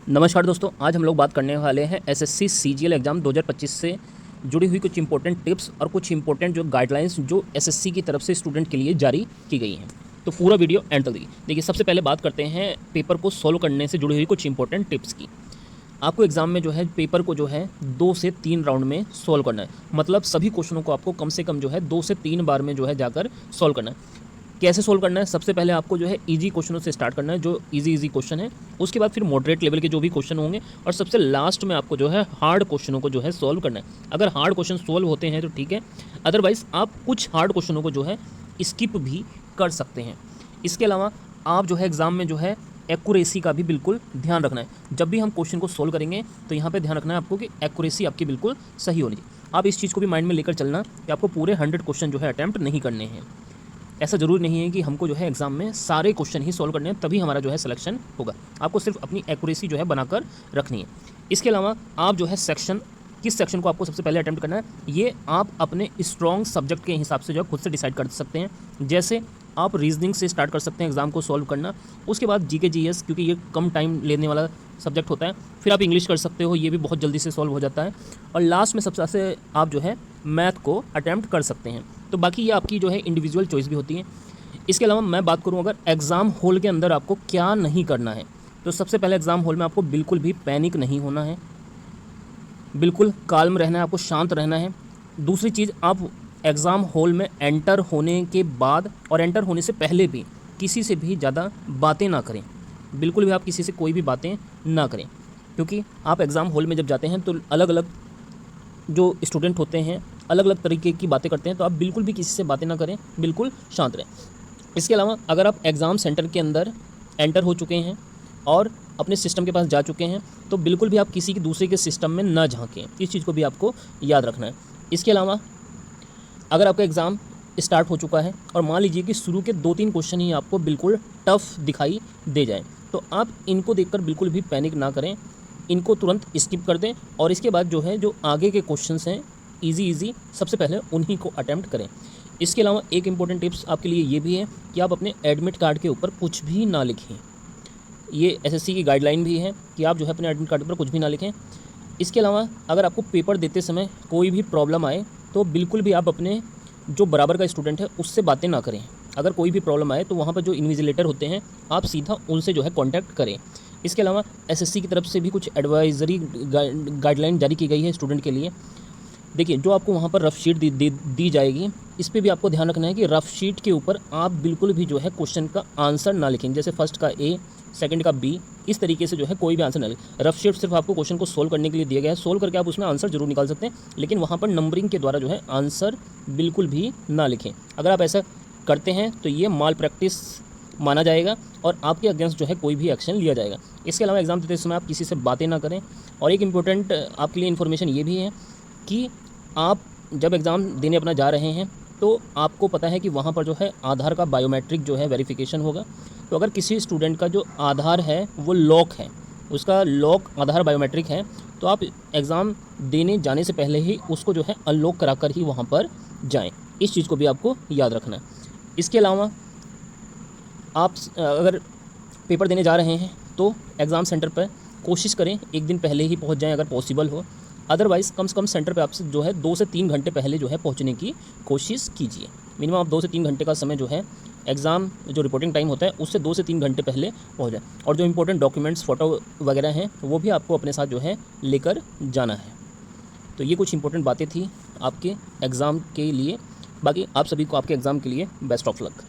नमस्कार दोस्तों, आज हम लोग बात करने वाले हैं एसएससी सीजीएल एग्ज़ाम 2025 से जुड़ी हुई कुछ इंपॉर्टेंट टिप्स और कुछ इंपॉर्टेंट जो गाइडलाइंस जो एसएससी की तरफ से स्टूडेंट के लिए जारी की गई हैं। तो पूरा वीडियो एंड तक देखिए। सबसे पहले बात करते हैं पेपर को सॉल्व करने से जुड़ी हुई कुछ इंपॉर्टेंट टिप्स की। आपको एग्जाम में जो है पेपर को जो है 2 से 3 राउंड में सॉल्व करना है। मतलब सभी क्वेश्चनों को आपको कम से कम जो है 2 से 3 बार में जो है जाकर सॉल्व करना है। कैसे सोल्व करना है? सबसे पहले आपको जो है इजी क्वेश्चनों से स्टार्ट करना है, जो इजी क्वेश्चन है। उसके बाद फिर मॉडरेट लेवल के जो भी क्वेश्चन होंगे, और सबसे लास्ट में आपको जो है हार्ड क्वेश्चनों को जो है सॉल्व करना है। अगर हार्ड क्वेश्चन सॉल्व होते हैं तो ठीक है, अदरवाइज आप कुछ हार्ड क्वेश्चनों को जो है स्किप भी कर सकते हैं। इसके अलावा आप जो है एग्ज़ाम में जो है एक्यूरेसी का भी बिल्कुल ध्यान रखना है। जब भी हम क्वेश्चन को सोल्व करेंगे तो यहाँ पे ध्यान रखना है आपको कि एक्यूरेसी आपकी बिल्कुल सही होनी चाहिए। आप इस चीज़ को भी माइंड में लेकर चलना कि आपको पूरे 100 क्वेश्चन जो है अटैम्प्ट नहीं करने हैं। ऐसा ज़रूरी नहीं है कि हमको जो है एग्ज़ाम में सारे क्वेश्चन ही सॉल्व करने हैं तभी हमारा जो है सिलेक्शन होगा। आपको सिर्फ अपनी एक्यूरेसी जो है बनाकर रखनी है। इसके अलावा आप जो है किस सेक्शन को आपको सबसे पहले अटेम्प्ट करना है, ये आप अपने स्ट्रॉन्ग सब्जेक्ट के हिसाब से जो है खुद से डिसाइड कर सकते हैं। जैसे आप रीजनिंग से स्टार्ट कर सकते हैं एग्ज़ाम को सॉल्व करना, उसके बाद जीके जीएस, क्योंकि ये कम टाइम लेने वाला सब्जेक्ट होता है। फिर आप इंग्लिश कर सकते हो, ये भी बहुत जल्दी से सॉल्व हो जाता है। और लास्ट में सबसे आप जो है मैथ को अटैम्प्ट कर सकते हैं। तो बाकी ये आपकी जो है इंडिविजुअल चॉइस भी होती है। इसके अलावा मैं बात करूँ अगर एग्ज़ाम हॉल के अंदर आपको क्या नहीं करना है, तो सबसे पहले एग्ज़ाम हॉल में आपको बिल्कुल भी पैनिक नहीं होना है, बिल्कुल काल्म रहना है, आपको शांत रहना है। दूसरी चीज़, आप एग्ज़ाम हॉल में एंटर होने के बाद और एंटर होने से पहले भी किसी से भी ज़्यादा बातें ना करें। बिल्कुल भी आप किसी से कोई भी बातें ना करें, क्योंकि आप एग्ज़ाम हॉल में जब जाते हैं तो अलग अलग जो स्टूडेंट होते हैं अलग अलग तरीके की बातें करते हैं। तो आप बिल्कुल भी किसी से बातें ना करें, बिल्कुल शांत रहें। इसके अलावा अगर आप एग्ज़ाम सेंटर के अंदर एंटर हो चुके हैं और अपने सिस्टम के पास जा चुके हैं, तो बिल्कुल भी आप किसी के दूसरे के सिस्टम में ना झांकें। इस चीज़ को भी आपको याद रखना है। इसके अलावा अगर आपका एग्ज़ाम स्टार्ट हो चुका है और मान लीजिए कि शुरू के 2-3 क्वेश्चन ही आपको बिल्कुल टफ़ दिखाई दे जाएँ, तो आप इनको देखकर बिल्कुल भी पैनिक ना करें, इनको तुरंत स्किप कर दें। और इसके बाद जो है जो आगे के क्वेश्चंस हैं इजी सबसे पहले उन्हीं को अटैम्प्ट करें। इसके अलावा एक इम्पॉर्टेंट टिप्स आपके लिए ये भी है कि आप अपने एडमिट कार्ड के ऊपर कुछ भी ना लिखें। ये एसएससी की गाइडलाइन भी है कि आप जो है अपने एडमिट कार्ड पर कुछ भी ना लिखें। इसके अलावा अगर आपको पेपर देते समय कोई भी प्रॉब्लम आए तो बिल्कुल भी आप अपने जो बराबर का स्टूडेंट है उससे बातें ना करें। अगर कोई भी प्रॉब्लम आए तो वहाँ पर जो इन्विजिलेटर होते हैं आप सीधा उनसे जो है कॉन्टैक्ट करें। इसके अलावा एसएससी की तरफ से भी कुछ एडवाइजरी गाइडलाइन जारी की गई है स्टूडेंट के लिए। देखिए, जो आपको वहाँ पर रफ शीट दी जाएगी, इस पे भी आपको ध्यान रखना है कि रफ शीट के ऊपर आप बिल्कुल भी जो है क्वेश्चन का आंसर ना लिखें। जैसे फर्स्ट का ए, सेकंड का बी, इस तरीके से जो है कोई भी आंसर ना लिखें। रफ शीट सिर्फ आपको क्वेश्चन को सोल्व करने के लिए दिया गया है। सोल्व करके आप उसमें आंसर जरूर निकाल सकते हैं, लेकिन वहाँ पर नंबरिंग के द्वारा जो है आंसर बिल्कुल भी ना लिखें। अगर आप ऐसा करते हैं तो ये माल प्रैक्टिस माना जाएगा और आपके अगेंस्ट जो है कोई भी एक्शन लिया जाएगा। इसके अलावा एग्ज़ाम देते समय आप किसी से बातें ना करें। और एक इम्पोर्टेंट आपके लिए इन्फॉर्मेशन ये भी है कि आप जब एग्ज़ाम देने अपना जा रहे हैं तो आपको पता है कि वहाँ पर जो है आधार का बायोमेट्रिक जो है वेरिफिकेशन होगा। तो अगर किसी स्टूडेंट का जो आधार है वो लॉक है, उसका लॉक आधार बायोमेट्रिक है, तो आप एग्ज़ाम देने जाने से पहले ही उसको जो है अनलॉक कराकर ही वहाँ पर जाएं। इस चीज़ को भी आपको याद रखना है। इसके अलावा आप अगर पेपर देने जा रहे हैं तो एग्ज़ाम सेंटर पर कोशिश करें एक दिन पहले ही पहुंच जाएं अगर पॉसिबल हो। अदरवाइज़ कम से कम सेंटर पे आपसे जो है 2 से 3 घंटे पहले जो है पहुंचने की कोशिश कीजिए। मिनिमम आप 2 से 3 घंटे का समय जो है एग्ज़ाम जो रिपोर्टिंग टाइम होता है उससे 2 से 3 घंटे पहले पहुँच जाए। और जो इंपॉर्टेंट डॉक्यूमेंट्स, फ़ोटो वगैरह हैं वो भी आपको अपने साथ जो है लेकर जाना है। तो ये कुछ इंपॉर्टेंट बातें थी आपके एग्ज़ाम के लिए। बाकी आप सभी को आपके एग्ज़ाम के लिए बेस्ट ऑफ लक।